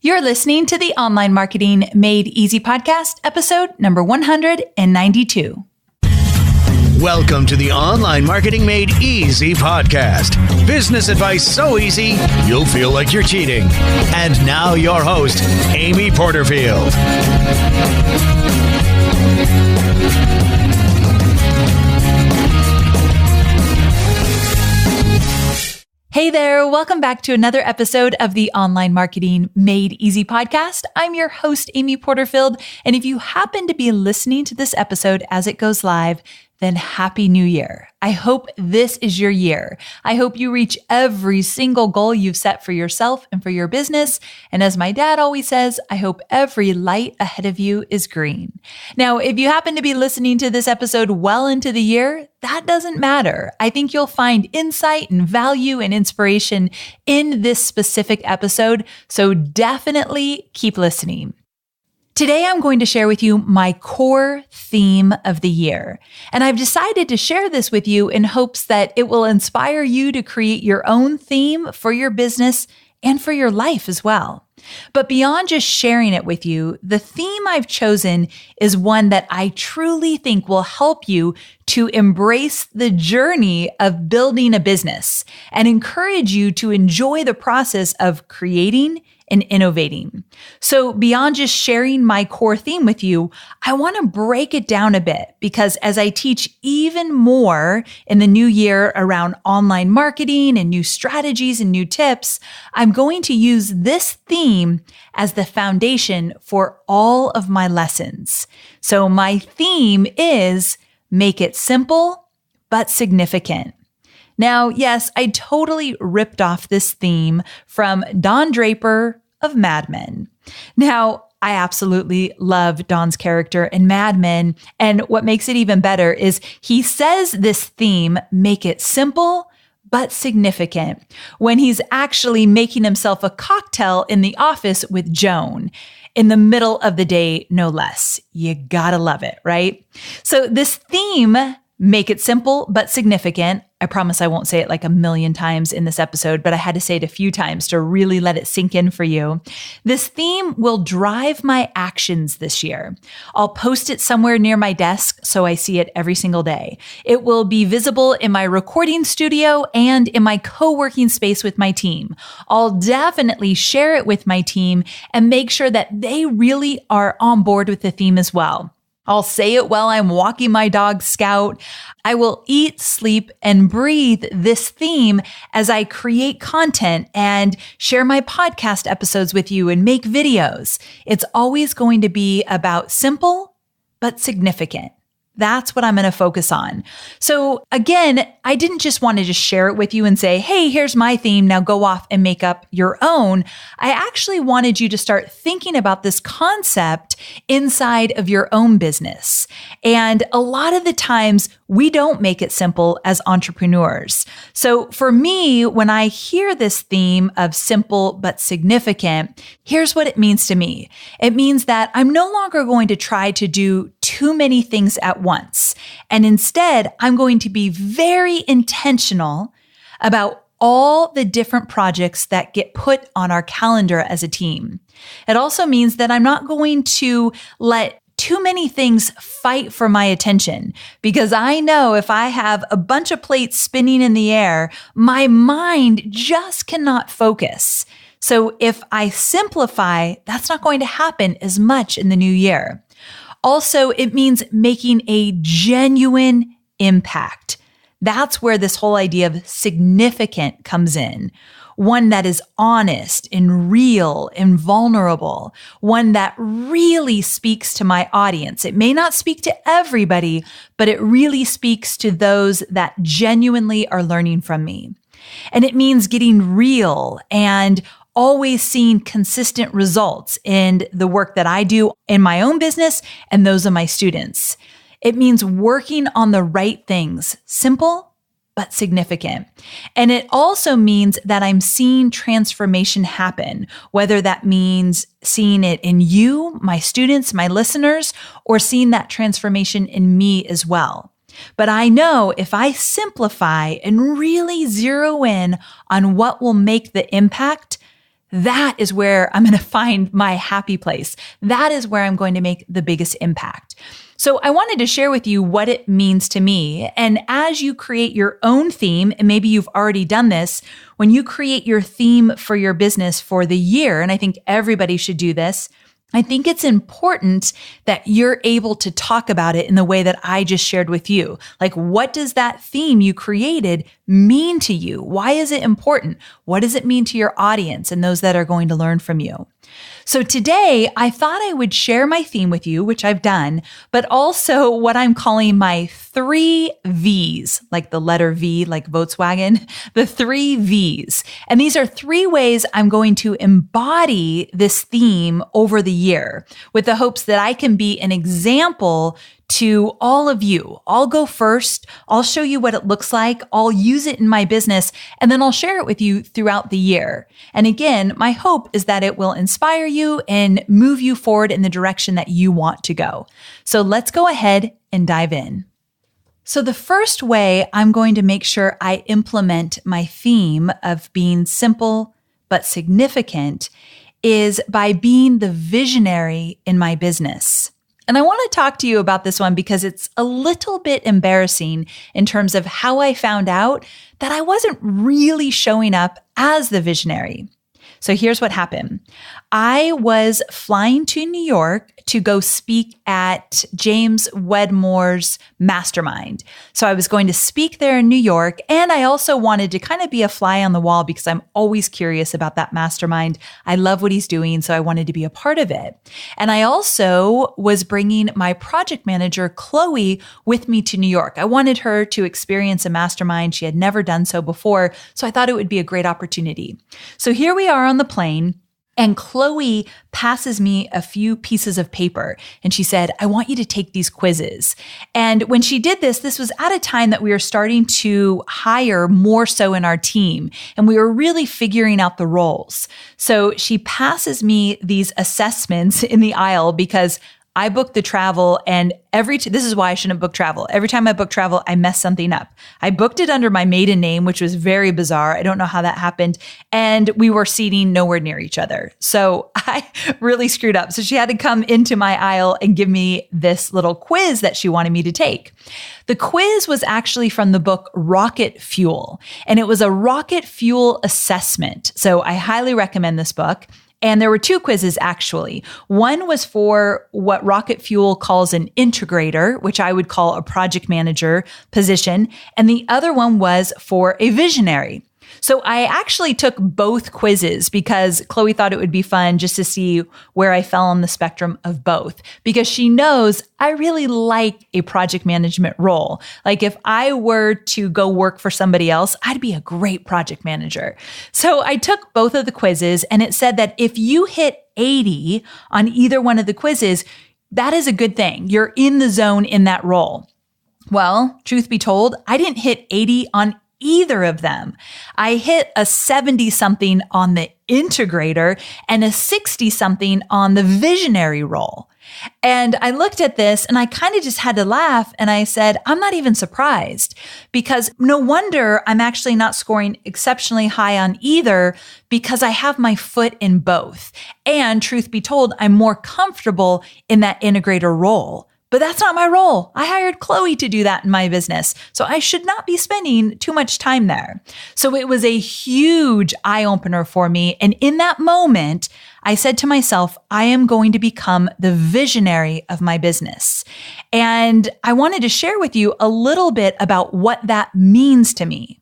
You're listening to the Online Marketing Made Easy podcast, episode number 192. Welcome to the Online Marketing Made Easy podcast. Business advice so easy, you'll feel like you're cheating. And now your host, Amy Porterfield. Hey there, welcome back to another episode of the Online Marketing Made Easy podcast. I'm your host, Amy Porterfield, and if you happen to be listening to this episode as it goes live, then Happy New Year. I hope this is your year. I hope you reach every single goal you've set for yourself and for your business. And as my dad always says, I hope every light ahead of you is green. Now, if you happen to be listening to this episode well into the year, that doesn't matter. I think you'll find insight and value and inspiration in this specific episode. So definitely keep listening. Today, I'm going to share with you my core theme of the year. And I've decided to share this with you in hopes that it will inspire you to create your own theme for your business and for your life as well. But beyond just sharing it with you, the theme I've chosen is one that I truly think will help you to embrace the journey of building a business and encourage you to enjoy the process of creating and innovating. So beyond just sharing my core theme with you, I want to break it down a bit because as I teach even more in the new year around online marketing and new strategies and new tips, I'm going to use this theme as the foundation for all of my lessons. So my theme is make it simple, but significant. Now, yes, I totally ripped off this theme from Don Draper of Mad Men. Now, I absolutely love Don's character in Mad Men. And what makes it even better is he says this theme, make it simple, but significant, when he's actually making himself a cocktail in the office with Joan. In the middle of the day, no less. You gotta love it, right? So this theme, make it simple, but significant. I promise I won't say it like a million times in this episode, but I had to say it a few times to really let it sink in for you. This theme will drive my actions this year. I'll post it somewhere near my desk so I see it every single day. It will be visible in my recording studio and in my co-working space with my team. I'll definitely share it with my team and make sure that they really are on board with the theme as well. I'll say it while I'm walking my dog Scout. I will eat, sleep, and breathe this theme as I create content and share my podcast episodes with you and make videos. It's always going to be about simple, but significant. That's what I'm going to focus on. So again, I didn't just want to just share it with you and say, hey, here's my theme. Now go off and make up your own. I actually wanted you to start thinking about this concept inside of your own business. And a lot of the times we don't make it simple as entrepreneurs. So for me, when I hear this theme of simple but significant, here's what it means to me. It means that I'm no longer going to try to do too many things at once. And instead, I'm going to be very intentional about all the different projects that get put on our calendar as a team. It also means that I'm not going to let too many things fight for my attention because I know if I have a bunch of plates spinning in the air, my mind just cannot focus. So if I simplify, that's not going to happen as much in the new year. Also, it means making a genuine impact. That's where this whole idea of significant comes in. One that is honest and real and vulnerable. One that really speaks to my audience. It may not speak to everybody, but it really speaks to those that genuinely are learning from me. And it means getting real and always seeing consistent results in the work that I do in my own business and those of my students. It means working on the right things, simple but significant. And it also means that I'm seeing transformation happen, whether that means seeing it in you, my students, my listeners, or seeing that transformation in me as well. But I know if I simplify and really zero in on what will make the impact, that is where I'm going to find my happy place. That is where I'm going to make the biggest impact. So I wanted to share with you what it means to me. And as you create your own theme, and maybe you've already done this, when you create your theme for your business for the year, and I think everybody should do this, I think it's important that you're able to talk about it in the way that I just shared with you. Like, what does that theme you created mean to you? Why is it important? What does it mean to your audience and those that are going to learn from you? So today, I thought I would share my theme with you, which I've done, but also what I'm calling my 3 V's, like the letter V, like Volkswagen, the 3 V's. And these are 3 ways I'm going to embody this theme over the year with the hopes that I can be an example to all of you. I'll go first. I'll show you what it looks like. I'll use it in my business, and then I'll share it with you throughout the year. And again, my hope is that it will inspire you and move you forward in the direction that you want to go. So let's go ahead and dive in. So the first way I'm going to make sure I implement my theme of being simple but significant is by being the visionary in my business. And I want to talk to you about this one because it's a little bit embarrassing in terms of how I found out that I wasn't really showing up as the visionary. So here's what happened. I was flying to New York to go speak at James Wedmore's mastermind. So I was going to speak there in New York. And I also wanted to kind of be a fly on the wall because I'm always curious about that mastermind. I love what he's doing, so I wanted to be a part of it. And I also was bringing my project manager, Chloe, with me to New York. I wanted her to experience a mastermind. She had never done so before. So I thought it would be a great opportunity. So here we are on the plane. And Chloe passes me a few pieces of paper and she said, I want you to take these quizzes. And when she did this, this was at a time that we were starting to hire more so in our team and we were really figuring out the roles. So she passes me these assessments in the aisle because I booked the travel and this is why I shouldn't book travel. Every time I book travel, I mess something up. I booked it under my maiden name, which was very bizarre. I don't know how that happened. And we were seating nowhere near each other. So I really screwed up. So she had to come into my aisle and give me this little quiz that she wanted me to take. The quiz was actually from the book Rocket Fuel, and it was a rocket fuel assessment. So I highly recommend this book. And there were 2 quizzes, actually. One was for what Rocket Fuel calls an integrator, which I would call a project manager position. And the other one was for a visionary. So I actually took both quizzes because Chloe thought it would be fun just to see where I fell on the spectrum of both, because she knows I really like a project management role. Like if I were to go work for somebody else, I'd be a great project manager. So I took both of the quizzes and it said that if you hit 80 on either one of the quizzes, that is a good thing. You're in the zone in that role. Well, truth be told, I didn't hit 80 on either of them. I hit a 70 something on the integrator and a 60 something on the visionary role. And I looked at this and I kind of just had to laugh. And I said, I'm not even surprised because no wonder I'm actually not scoring exceptionally high on either because I have my foot in both. And truth be told, I'm more comfortable in that integrator role. But that's not my role. I hired Chloe to do that in my business. So I should not be spending too much time there. So it was a huge eye opener for me. And in that moment, I said to myself, I am going to become the visionary of my business. And I wanted to share with you a little bit about what that means to me.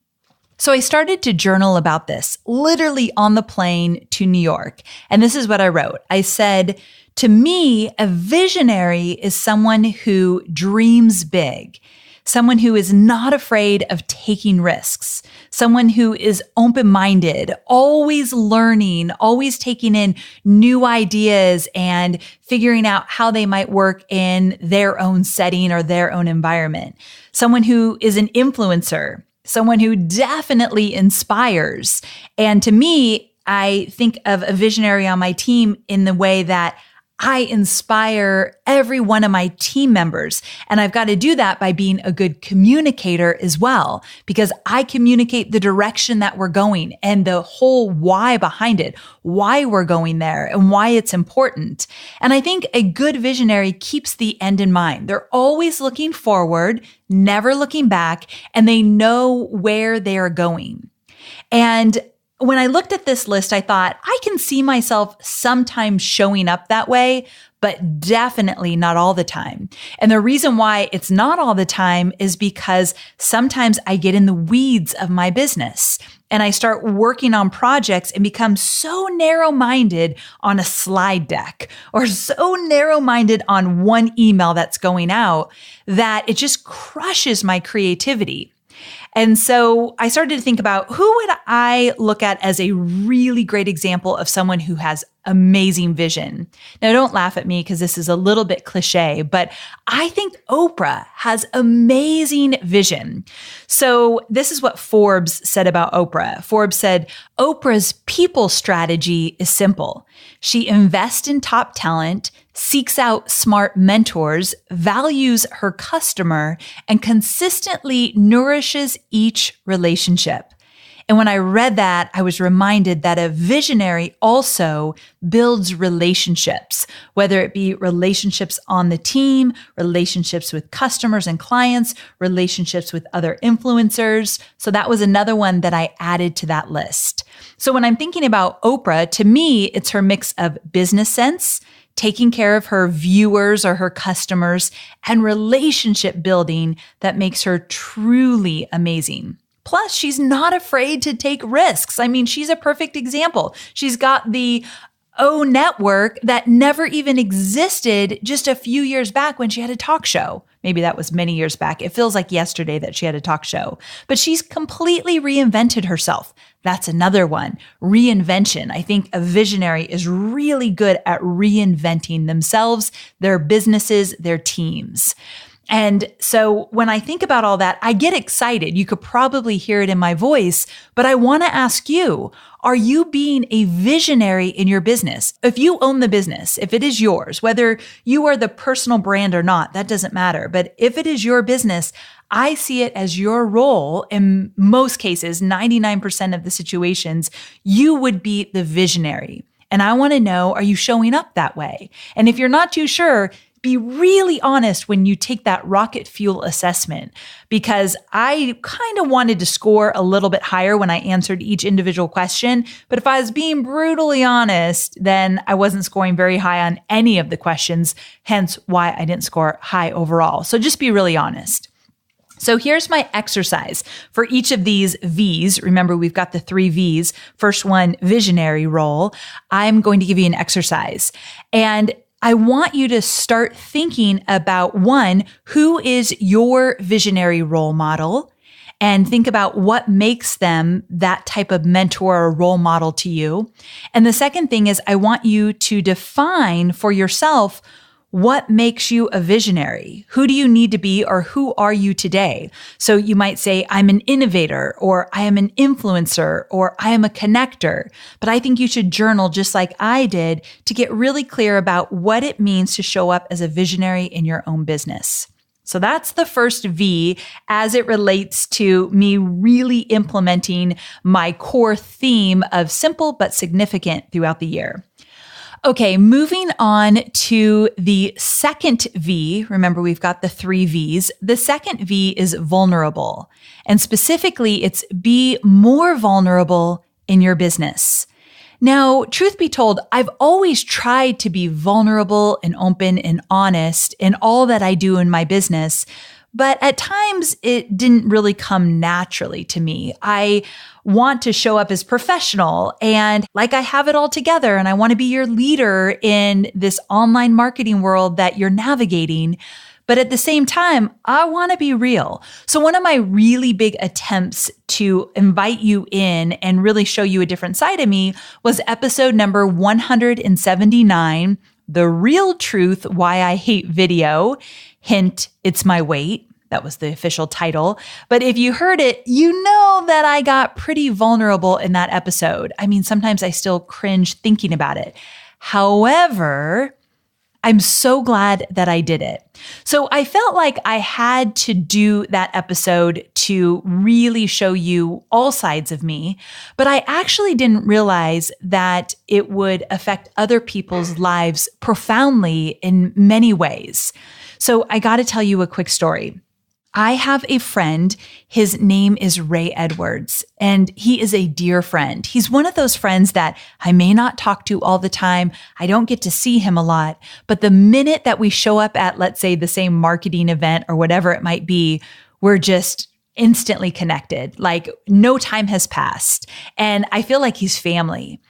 So I started to journal about this literally on the plane to New York. And this is what I wrote. I said, to me, a visionary is someone who dreams big, someone who is not afraid of taking risks, someone who is open-minded, always learning, always taking in new ideas and figuring out how they might work in their own setting or their own environment, someone who is an influencer, someone who definitely inspires. And to me, I think of a visionary on my team in the way that I inspire every one of my team members. And I've got to do that by being a good communicator as well, because I communicate the direction that we're going and the whole why behind it, why we're going there and why it's important. And I think a good visionary keeps the end in mind. They're always looking forward, never looking back, and they know where they are going. And when I looked at this list, I thought, I can see myself sometimes showing up that way, but definitely not all the time. And the reason why it's not all the time is because sometimes I get in the weeds of my business and I start working on projects and become so narrow-minded on a slide deck or so narrow-minded on one email that's going out that it just crushes my creativity. And so I started to think about who would I look at as a really great example of someone who has amazing vision. Now, don't laugh at me because this is a little bit cliche, but I think Oprah has amazing vision. So this is what Forbes said about Oprah. Forbes said, Oprah's people strategy is simple. She invests in top talent, seeks out smart mentors, values her customer, and consistently nourishes each relationship. And when I read that, I was reminded that a visionary also builds relationships, whether it be relationships on the team, relationships with customers and clients, relationships with other influencers. So that was another one that I added to that list. So when I'm thinking about Oprah, to me, it's her mix of business sense, taking care of her viewers or her customers, and relationship building that makes her truly amazing. Plus, she's not afraid to take risks. I mean, she's a perfect example. She's got the O network that never even existed just a few years back when she had a talk show. Maybe that was many years back. It feels like yesterday that she had a talk show, but she's completely reinvented herself. That's another one, reinvention. I think a visionary is really good at reinventing themselves, their businesses, their teams. And so when I think about all that, I get excited. You could probably hear it in my voice, but I want to ask you, are you being a visionary in your business? If you own the business, if it is yours, whether you are the personal brand or not, that doesn't matter. But if it is your business, I see it as your role. In most cases, 99% of the situations, you would be the visionary. And I want to know, are you showing up that way? And if you're not too sure, be really honest when you take that rocket fuel assessment, because I kind of wanted to score a little bit higher when I answered each individual question. But if I was being brutally honest, then I wasn't scoring very high on any of the questions, hence why I didn't score high overall. So just be really honest. So here's my exercise for each of these V's. Remember, we've got the 3 V's. First one, visionary role. I'm going to give you an exercise. And I want you to start thinking about, one, who is your visionary role model, and think about what makes them that type of mentor or role model to you. And the second thing is I want you to define for yourself what makes you a visionary. Who do you need to be, or who are you today? So you might say, I'm an innovator, or I am an influencer, or I am a connector. But I think you should journal just like I did to get really clear about what it means to show up as a visionary in your own business. So that's the first V as it relates to me really implementing my core theme of simple but significant throughout the year. Okay, moving on to the second V. Remember, we've got the 3 V's. The second V is vulnerable. And specifically, it's be more vulnerable in your business. Now, truth be told, I've always tried to be vulnerable and open and honest in all that I do in my business. But at times it didn't really come naturally to me. I want to show up as professional and like I have it all together, and I want to be your leader in this online marketing world that you're navigating. But at the same time, I want to be real. So one of my really big attempts to invite you in and really show you a different side of me was episode number 179, The Real Truth Why I Hate Video. Hint, it's my weight. That was the official title. But if you heard it, you know that I got pretty vulnerable in that episode. I mean, sometimes I still cringe thinking about it. However, I'm so glad that I did it. So I felt like I had to do that episode to really show you all sides of me, but I actually didn't realize that it would affect other people's lives profoundly in many ways. So I got to tell you a quick story. I have a friend, his name is Ray Edwards, and he is a dear friend. He's one of those friends that I may not talk to all the time. I don't get to see him a lot, but the minute that we show up at, let's say, the same marketing event or whatever it might be, we're just instantly connected. Like no time has passed. And I feel like he's family.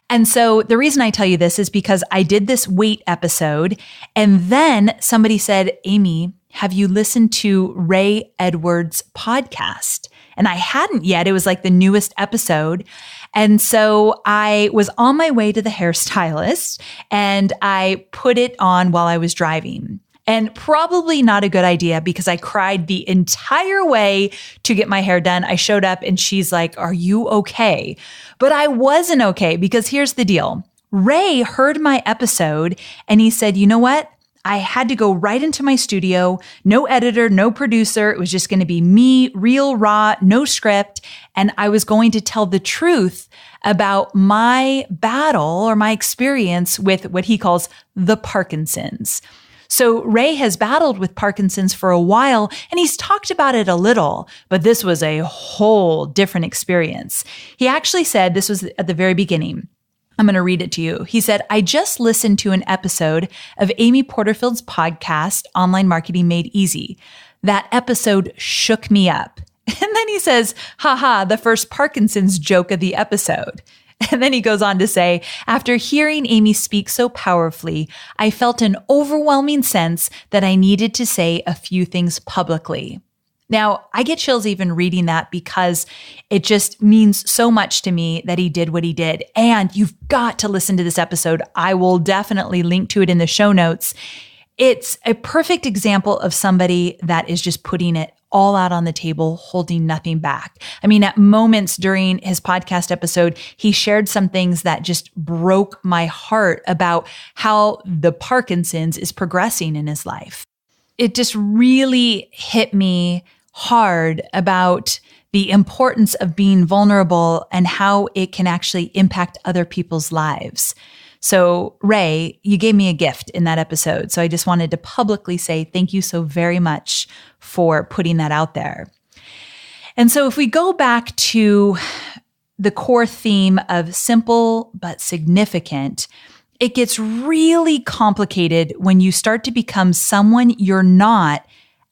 And so the reason I tell you this is because I did this weight episode, and then somebody said, Amy, have you listened to Ray Edwards' podcast? And I hadn't yet. It was like the newest episode. And so I was on my way to the hairstylist and I put it on while I was driving. And probably not a good idea because I cried the entire way to get my hair done. I showed up and she's like, "Are you okay?" But I wasn't okay because here's the deal. Ray heard my episode and he said, "You know what? I had to go right into my studio, no editor, no producer. It was just going to be me, real, raw, no script. And I was going to tell the truth about my battle or my experience with what he calls the Parkinson's." So Ray has battled with Parkinson's for a while, and he's talked about it a little, but this was a whole different experience. He actually said, this was at the very beginning, I'm going to read it to you. He said, "I just listened to an episode of Amy Porterfield's podcast, Online Marketing Made Easy. That episode shook me up." And then he says, "Haha, the first Parkinson's joke of the episode." And then he goes on to say, "After hearing Amy speak so powerfully, I felt an overwhelming sense that I needed to say a few things publicly." Now, I get chills even reading that because it just means so much to me that he did what he did. And you've got to listen to this episode. I will definitely link to it in the show notes. It's a perfect example of somebody that is just putting it all out on the table, holding nothing back. I mean, at moments during his podcast episode, he shared some things that just broke my heart about how the Parkinson's is progressing in his life. It just really hit me hard about the importance of being vulnerable and how it can actually impact other people's lives. So Ray, you gave me a gift in that episode. So I just wanted to publicly say thank you so very much for putting that out there. And so if we go back to the core theme of simple but significant, it gets really complicated when you start to become someone you're not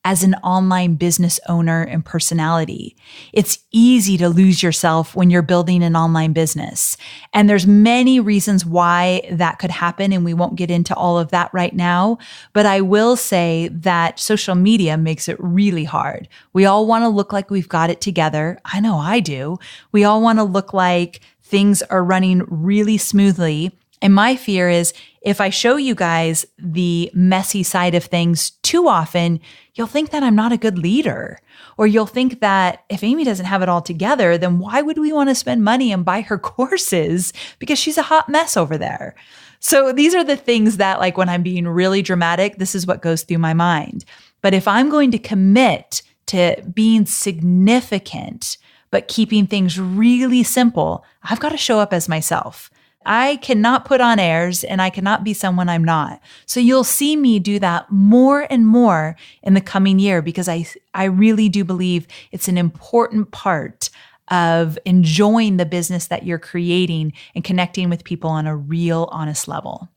as an online business owner and personality. It's easy to lose yourself when you're building an online business. And there's many reasons why that could happen, and we won't get into all of that right now. But I will say that social media makes it really hard. We all want to look like we've got it together. I know I do. We all want to look like things are running really smoothly. And my fear is if I show you guys the messy side of things too often, you'll think that I'm not a good leader. Or you'll think that if Amy doesn't have it all together, then why would we want to spend money and buy her courses? Because she's a hot mess over there. So these are the things that, like, when I'm being really dramatic, this is what goes through my mind. But if I'm going to commit to being significant, but keeping things really simple, I've got to show up as myself. I cannot put on airs and I cannot be someone I'm not. So you'll see me do that more and more in the coming year because I really do believe it's an important part of enjoying the business that you're creating and connecting with people on a real, honest level.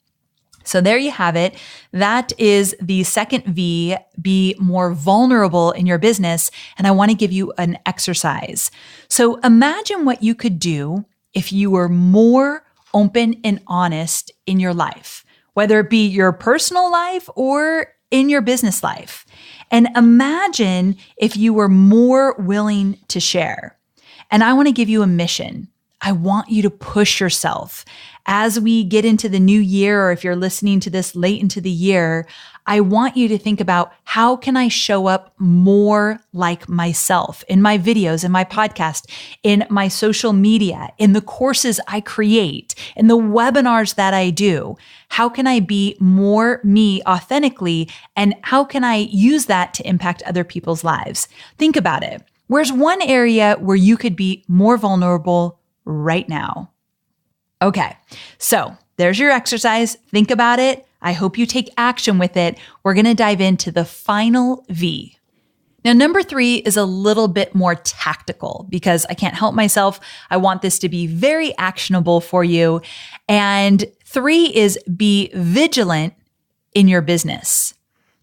So there you have it. That is the second V, be more vulnerable in your business. And I want to give you an exercise. So imagine what you could do if you were more open and honest in your life, whether it be your personal life or in your business life. And imagine if you were more willing to share. And I want to give you a mission. I want you to push yourself. As we get into the new year, or if you're listening to this late into the year, I want you to think about, how can I show up more like myself in my videos, in my podcast, in my social media, in the courses I create, in the webinars that I do? How can I be more me authentically? And how can I use that to impact other people's lives? Think about it. Where's one area where you could be more vulnerable right now? Okay, so there's your exercise. Think about it. I hope you take action with it. We're going to dive into the final V. Now, number 3 is a little bit more tactical because I can't help myself. I want this to be very actionable for you. And 3 is be vigilant in your business.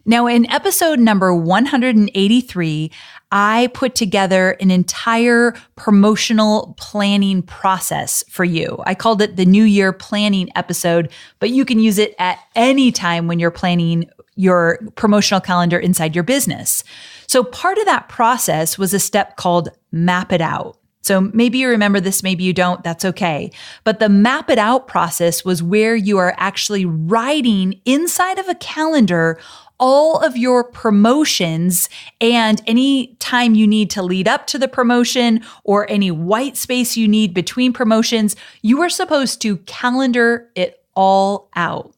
Now, in episode number 183, I put together an entire promotional planning process for you. I called it the New Year Planning episode, but you can use it at any time when you're planning your promotional calendar inside your business. So part of that process was a step called Map It Out. So maybe you remember this, maybe you don't, that's okay. But the Map It Out process was where you are actually writing inside of a calendar all of your promotions and any time you need to lead up to the promotion or any white space you need between promotions. You are supposed to calendar it all out.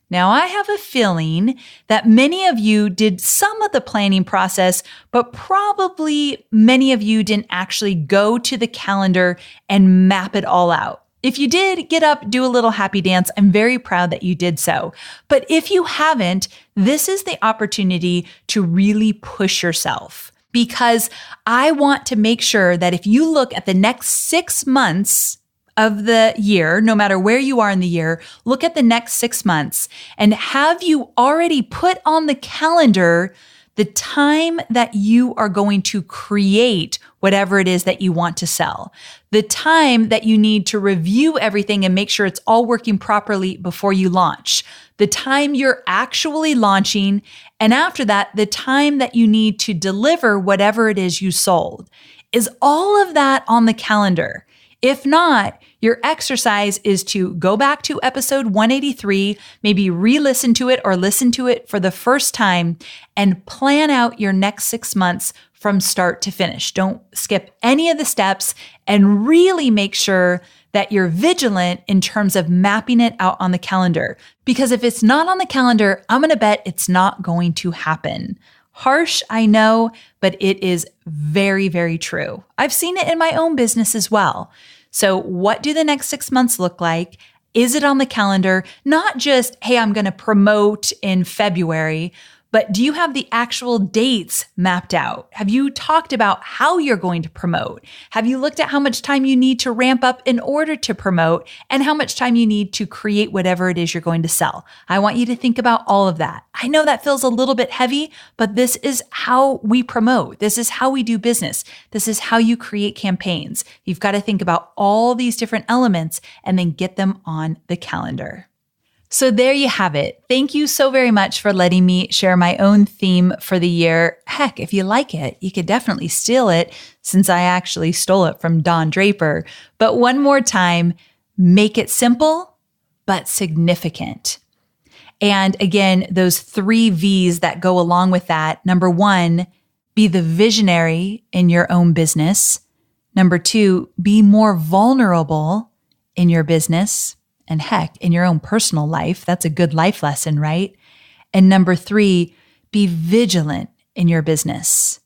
Now, I have a feeling that many of you did some of the planning process, but probably many of you didn't actually go to the calendar and map it all out. If you did, get up, do a little happy dance. I'm very proud that you did so. But if you haven't, this is the opportunity to really push yourself, because I want to make sure that if you look at the next 6 months of the year, no matter where you are in the year, look at the next 6 months and have you already put on the calendar the time that you are going to create whatever it is that you want to sell, the time that you need to review everything and make sure it's all working properly before you launch, the time you're actually launching, and after that, the time that you need to deliver whatever it is you sold. Is all of that on the calendar? If not, your exercise is to go back to episode 183, maybe re-listen to it or listen to it for the first time and plan out your next 6 months from start to finish. Don't skip any of the steps and really make sure that you're vigilant in terms of mapping it out on the calendar. Because if it's not on the calendar, I'm going to bet it's not going to happen. Harsh, I know, but it is very, very true. I've seen it in my own business as well. So what do the next 6 months look like? Is it on the calendar? Not just, hey, I'm going to promote in February, but do you have the actual dates mapped out? Have you talked about how you're going to promote? Have you looked at how much time you need to ramp up in order to promote and how much time you need to create whatever it is you're going to sell? I want you to think about all of that. I know that feels a little bit heavy, but this is how we promote. This is how we do business. This is how you create campaigns. You've got to think about all these different elements and then get them on the calendar. So there you have it. Thank you so very much for letting me share my own theme for the year. Heck, if you like it, you could definitely steal it since I actually stole it from Don Draper. But one more time, make it simple, but significant. And again, those 3 V's that go along with that. Number 1, be the visionary in your own business. Number 2, be more vulnerable in your business. And heck, in your own personal life. That's a good life lesson, right? And number 3, be vigilant in your business.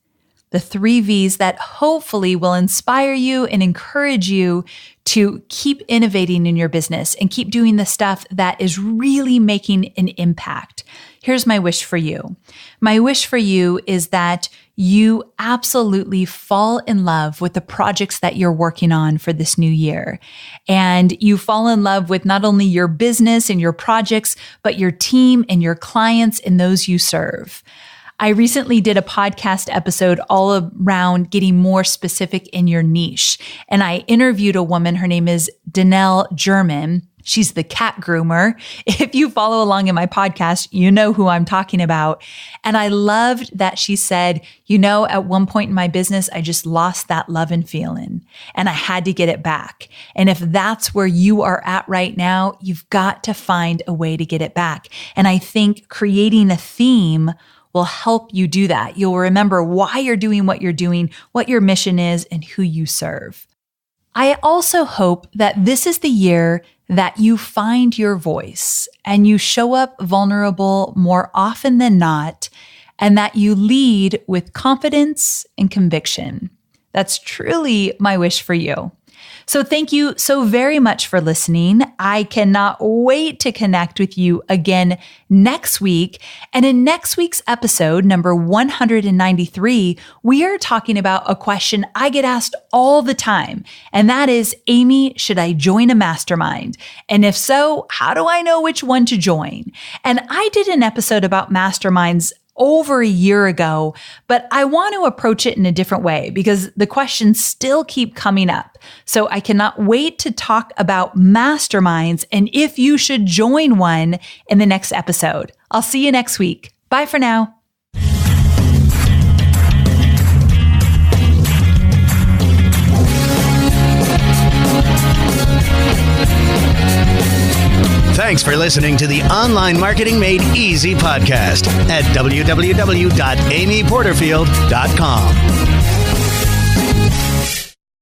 The 3 V's that hopefully will inspire you and encourage you to keep innovating in your business and keep doing the stuff that is really making an impact. Here's my wish for you. My wish for you is that you absolutely fall in love with the projects that you're working on for this new year. And you fall in love with not only your business and your projects, but your team and your clients and those you serve. I recently did a podcast episode all around getting more specific in your niche. And I interviewed a woman, her name is Danelle German, She's the cat groomer. If you follow along in my podcast, you know who I'm talking about. And I loved that she said, at one point in my business, I just lost that love and feeling and I had to get it back. And if that's where you are at right now, you've got to find a way to get it back. And I think creating a theme will help you do that. You'll remember why you're doing, what your mission is, and who you serve. I also hope that this is the year that you find your voice and you show up vulnerable more often than not, and that you lead with confidence and conviction. That's truly my wish for you. So thank you so very much for listening. I cannot wait to connect with you again next week. And in next week's episode, number 193, we are talking about a question I get asked all the time. And that is, Amy, should I join a mastermind? And if so, how do I know which one to join? And I did an episode about masterminds over a year ago, but I want to approach it in a different way because the questions still keep coming up. So I cannot wait to talk about masterminds and if you should join one in the next episode. I'll see you next week. Bye for now. Thanks for listening to the Online Marketing Made Easy podcast at www.amyporterfield.com.